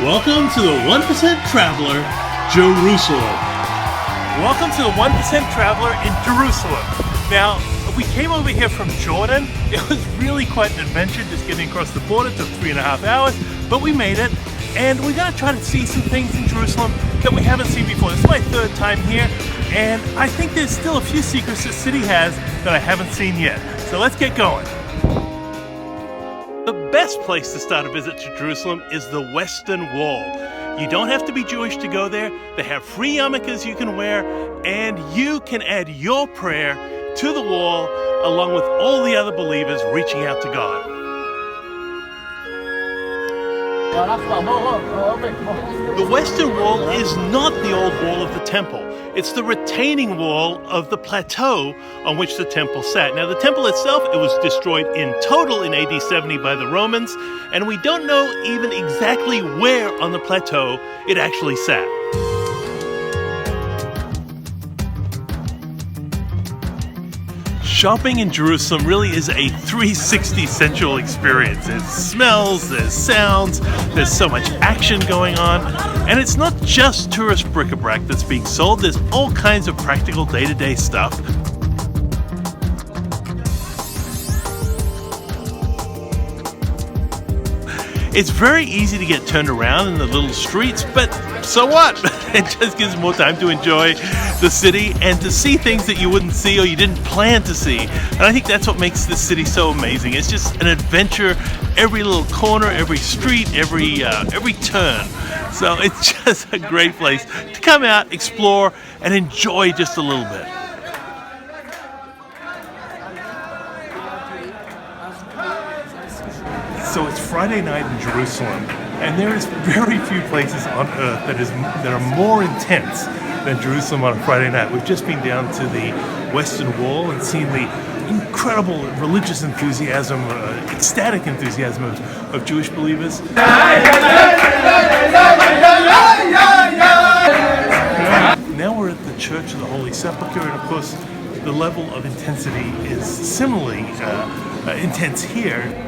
Welcome to the 1% Traveler, Jerusalem. Welcome to the 1% Traveler in Jerusalem. Now, we came over here from Jordan. It was really quite an adventure just getting across the border. It took 3.5 hours, but we made it. And we're going to try to see some things in Jerusalem that we haven't seen before. This is my third time here, and I think there's still a few secrets the city has that I haven't seen yet. So let's get going. The best place to start a visit to Jerusalem is the Western Wall. You don't have to be Jewish to go there. They have free yarmulkes you can wear, and you can add your prayer to the wall along with all the other believers reaching out to God. The Western Wall is not the old wall of the temple. It's the retaining wall of the plateau on which the temple sat. Now, the temple itself, it was destroyed in total in AD 70 by the Romans, and we don't know even exactly where on the plateau it actually sat. Shopping in Jerusalem really is a 360 sensual experience. There's smells, there's sounds, there's so much action going on. And it's not just tourist bric-a-brac that's being sold, there's all kinds of practical day-to-day stuff. It's very easy to get turned around in the little streets, but so what? It just gives more time to enjoy the city and to see things that you wouldn't see or you didn't plan to see. And I think that's what makes this city so amazing. It's just an adventure, every little corner, every street, every turn. So it's just a great place to come out, explore, and enjoy just a little bit. So it's Friday night in Jerusalem, and there is very few places on earth that are more intense than Jerusalem on a Friday night. We've just been down to the Western Wall and seen the incredible religious enthusiasm, ecstatic enthusiasm of Jewish believers. Now we're at the Church of the Holy Sepulchre, and of course the level of intensity is similarly intense here.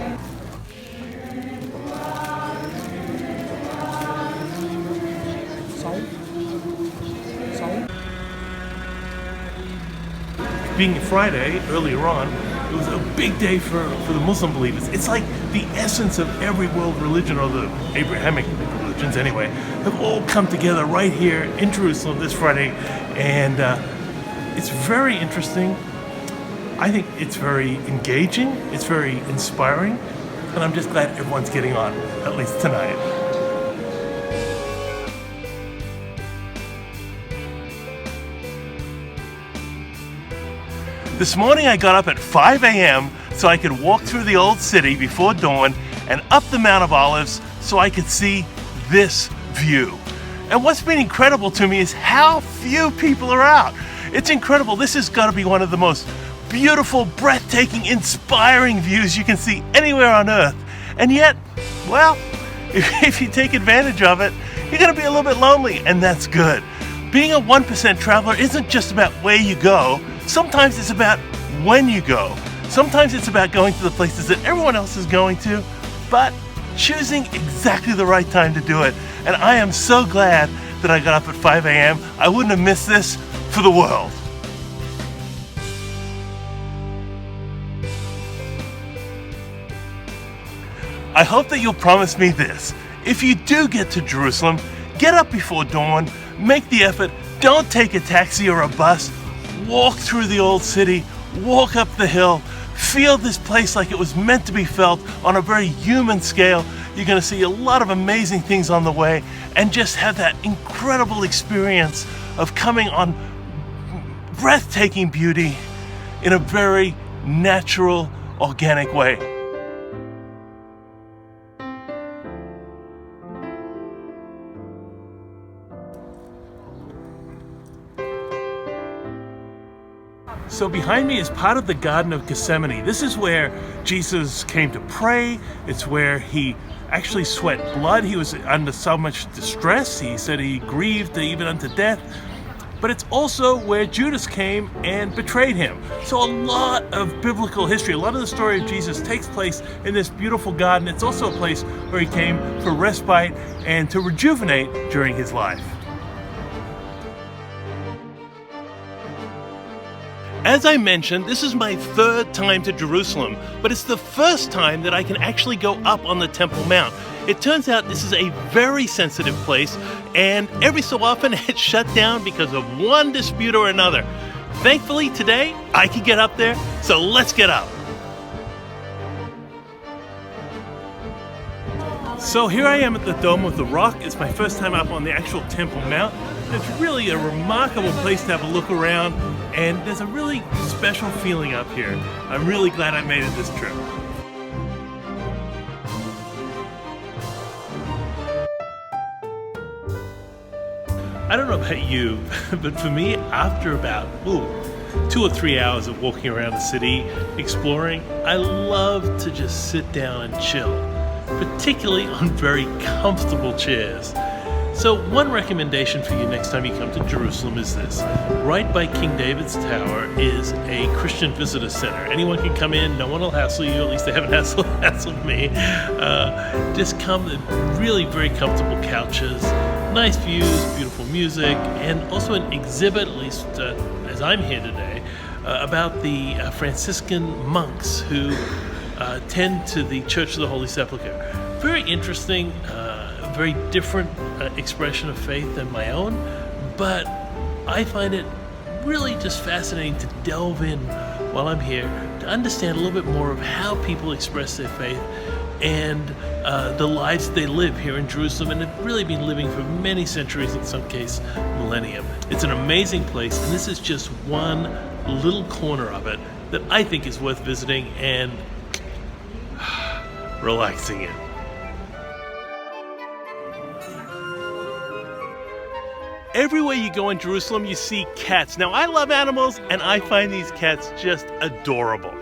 Being Friday, earlier on, it was a big day for the Muslim believers. It's like the essence of every world religion, or the Abrahamic religions anyway, have all come together right here in Jerusalem this Friday. And it's very interesting. I think it's very engaging. It's very inspiring. And I'm just glad everyone's getting on, at least tonight. This morning I got up at 5 a.m. so I could walk through the old city before dawn and up the Mount of Olives so I could see this view. And what's been incredible to me is how few people are out. It's incredible. This has got to be one of the most beautiful, breathtaking, inspiring views you can see anywhere on earth. And yet, well, if you take advantage of it, you're going to be a little bit lonely, and that's good. Being a 1% traveler isn't just about where you go. Sometimes it's about when you go. Sometimes it's about going to the places that everyone else is going to, but choosing exactly the right time to do it. And I am so glad that I got up at 5 a.m. I wouldn't have missed this for the world. I hope that you'll promise me this. If you do get to Jerusalem, get up before dawn, make the effort, don't take a taxi or a bus. Walk through the old city, walk up the hill, feel this place like it was meant to be felt on a very human scale. You're going to see a lot of amazing things on the way and just have that incredible experience of coming on breathtaking beauty in a very natural, organic way. So behind me is part of the Garden of Gethsemane. This is where Jesus came to pray. It's where he actually sweat blood. He was under so much distress. He said he grieved even unto death. but it's also where Judas came and betrayed him. So a lot of biblical history, a lot of the story of Jesus takes place in this beautiful garden. It's also a place where he came for respite and to rejuvenate during his life. As I mentioned, this is my third time to Jerusalem, but it's the first time that I can actually go up on the Temple Mount. It turns out this is a very sensitive place, and every so often it's shut down because of one dispute or another. Thankfully, today I can get up there, so let's get up. So here I am at the Dome of the Rock. It's my first time up on the actual Temple Mount. It's really a remarkable place to have a look around, and there's a really special feeling up here. I'm really glad I made it this trip. I don't know about you, but for me, after about 2 or 3 hours of walking around the city, exploring, I love to just sit down and chill, particularly on very comfortable chairs. So one recommendation for you next time you come to Jerusalem is this. Right by King David's Tower is a Christian visitor center. Anyone can come in, no one will hassle you, at least they haven't hassled me. Just come, really very comfortable couches, nice views, beautiful music, and also an exhibit, at least as I'm here today, about the Franciscan monks who tend to the Church of the Holy Sepulchre. Very interesting, very different expression of faith than my own, but I find it really just fascinating to delve in while I'm here to understand a little bit more of how people express their faith and the lives they live here in Jerusalem, and have really been living for many centuries, in some case millennium. It's an amazing place, and this is just one little corner of it that I think is worth visiting and relaxing in. Everywhere you go in Jerusalem, you see cats. Now, I love animals, and I find these cats just adorable.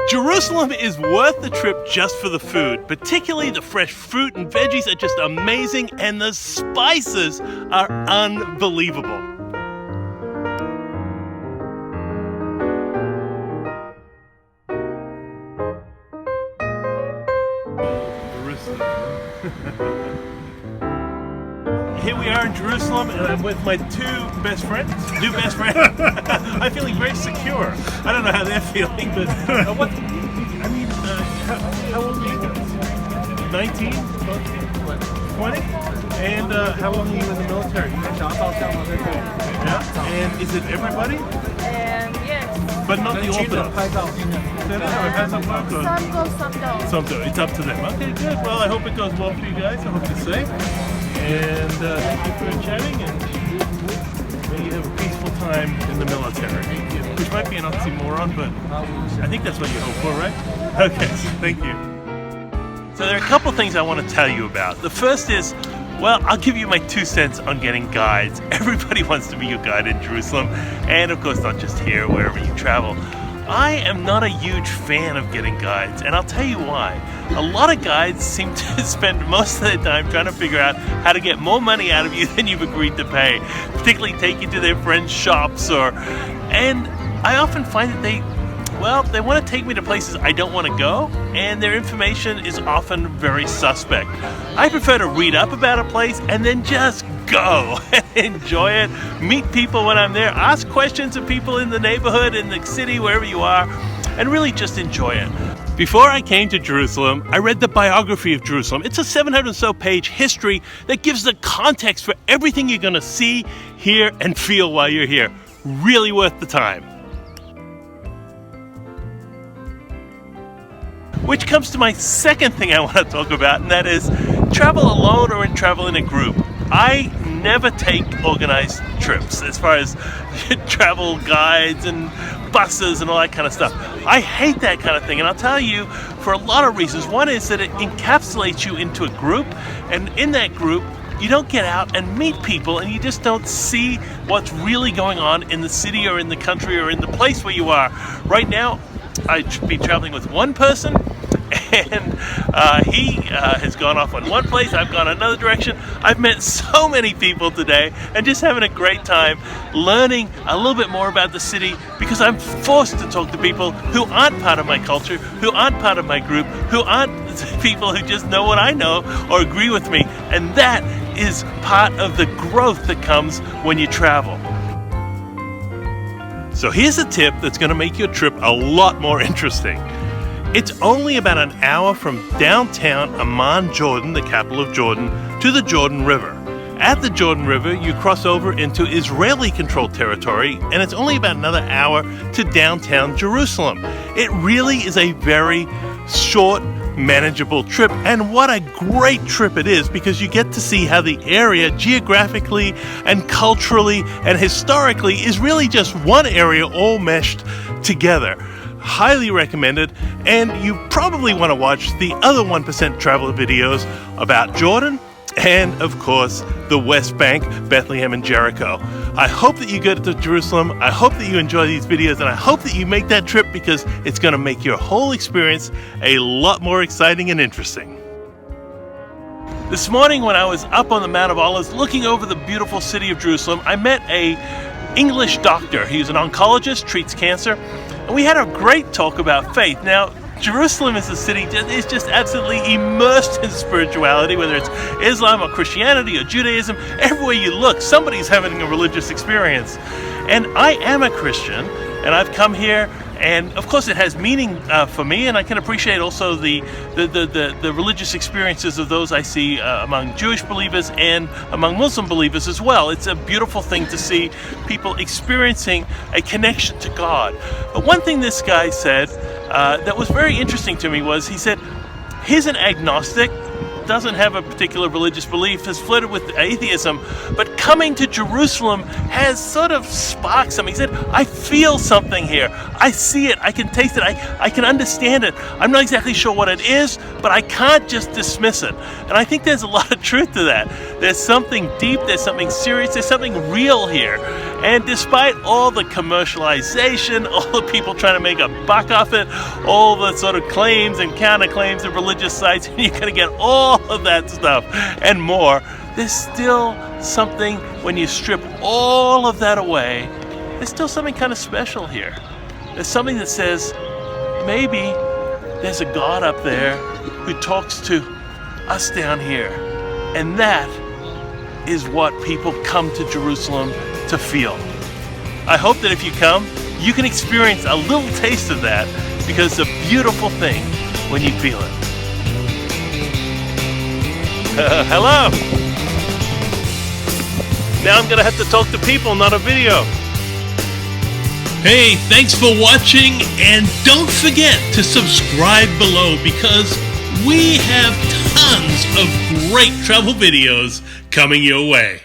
Jerusalem is worth the trip just for the food. Particularly the fresh fruit and veggies are just amazing, and the spices are unbelievable. Here we are in Jerusalem, and I'm with my two best friends. I'm feeling very secure. I don't know how they're feeling, but how old are you guys? 19? 20? And how long are you in the military? Yeah. And is it everybody? Yes. But not the Orthodox. Some go, some don't. Some do. It's up to them. Okay, good. Well, I hope it goes well for you guys. I hope you're safe. And thank you for chatting, and may you have a peaceful time in the military. Which might be an oxymoron, but I think that's what you hope for, right? Okay, thank you. So there are a couple things I want to tell you about. The first is, well, I'll give you my 2 cents on getting guides. Everybody wants to be your guide in Jerusalem, and of course not just here, wherever you travel. I am not a huge fan of getting guides, and I'll tell you why. A lot of guides seem to spend most of their time trying to figure out how to get more money out of you than you've agreed to pay, particularly take you to their friends' shops, and I often find that they want to take me to places I don't want to go, and their information is often very suspect. I prefer to read up about a place and then just go and enjoy it, meet people when I'm there, ask questions of people in the neighborhood, in the city, wherever you are, and really just enjoy it. Before I came to Jerusalem, I read the biography of Jerusalem. It's a 700 or so page history that gives the context for everything you're going to see, hear, and feel while you're here. Really worth the time. Which comes to my second thing I want to talk about, and that is travel alone or travel in a group. I never take organized trips as far as travel guides and buses and all that kind of stuff. I hate that kind of thing, and I'll tell you for a lot of reasons. One is that it encapsulates you into a group, and in that group you don't get out and meet people, and you just don't see what's really going on in the city or in the country or in the place where you are. Right now, I've been traveling with one person, and he has gone off on one place, I've gone another direction. I've met so many people today and just having a great time learning a little bit more about the city, because I'm forced to talk to people who aren't part of my culture, who aren't part of my group, who aren't people who just know what I know or agree with me. And that is part of the growth that comes when you travel. So here's a tip that's going to make your trip a lot more interesting. It's only about an hour from downtown Amman, Jordan, the capital of Jordan, to the Jordan River. At the Jordan River, you cross over into Israeli-controlled territory, and it's only about another hour to downtown Jerusalem. It really is a very short, manageable trip, and what a great trip it is, because you get to see how the area geographically and culturally and historically is really just one area all meshed together. Highly recommended, and you probably want to watch the other 1% traveler videos about Jordan and, of course, the West Bank, Bethlehem, and Jericho. I hope that you go to Jerusalem. I hope that you enjoy these videos, and I hope that you make that trip, because it's going to make your whole experience a lot more exciting and interesting. This morning when I was up on the Mount of Olives looking over the beautiful city of Jerusalem, I met a English doctor. He's an oncologist, treats cancer, and we had a great talk about faith. Now, Jerusalem is a city that is just absolutely immersed in spirituality, whether it's Islam or Christianity or Judaism. Everywhere you look, somebody's having a religious experience. And I am a Christian, and I've come here, and of course it has meaning for me, and I can appreciate also the religious experiences of those I see among Jewish believers and among Muslim believers as well. It's a beautiful thing to see people experiencing a connection to God. But one thing this guy said that was very interesting to me was, he said he's an agnostic, doesn't have a particular religious belief, has flirted with atheism, but coming to Jerusalem has sort of sparked something. He said, I feel something here. I see it. I can taste it. I can understand it. I'm not exactly sure what it is, but I can't just dismiss it. And I think there's a lot of truth to that. There's something deep, there's something serious, there's something real here. And despite all the commercialization, all the people trying to make a buck off it, all the sort of claims and counterclaims of religious sites, and you're going to get all of that stuff and more, there's still something, when you strip all of that away, there's still something kind of special here. There's something that says, maybe there's a God up there who talks to us down here. And that is what people come to Jerusalem to feel. I hope that if you come, you can experience a little taste of that, because it's a beautiful thing when you feel it. Hello! Now I'm gonna have to talk to people, not a video. Hey, thanks for watching, and don't forget to subscribe below, because we have tons of great travel videos coming your way.